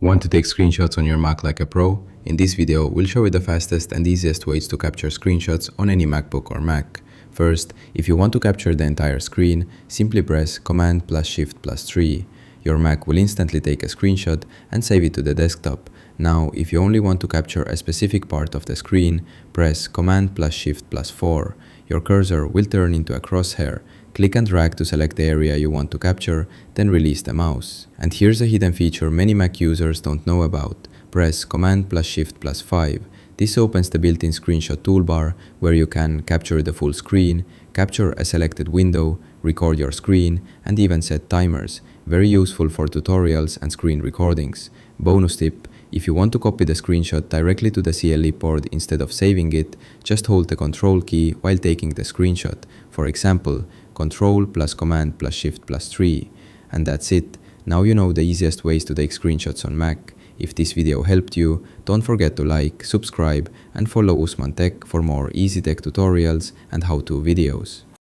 Want to take screenshots on your Mac like a pro? In this video, we'll show you the fastest and easiest ways to capture screenshots on any MacBook or Mac. First, if you want to capture the entire screen, simply press Command plus Shift plus 3. Your Mac will instantly take a screenshot and save it to the desktop. Now, if you only want to capture a specific part of the screen, press Command plus Shift plus 4. Your cursor will turn into a crosshair. Click and drag to select the area you want to capture, then release the mouse. And here's a hidden feature many Mac users don't know about. Press Command plus Shift plus 5. This opens the built-in screenshot toolbar where you can capture the full screen, capture a selected window, record your screen, and even set timers. Very useful for tutorials and screen recordings. Bonus tip: if you want to copy the screenshot directly to the CLE port instead of saving it, just hold the Control key while taking the screenshot. For example, Control plus Command plus Shift plus 3. And that's it. Now you know the easiest ways to take screenshots on Mac. If this video helped you, don't forget to like, subscribe, and follow Usman Tech for more easy tech tutorials and how-to videos.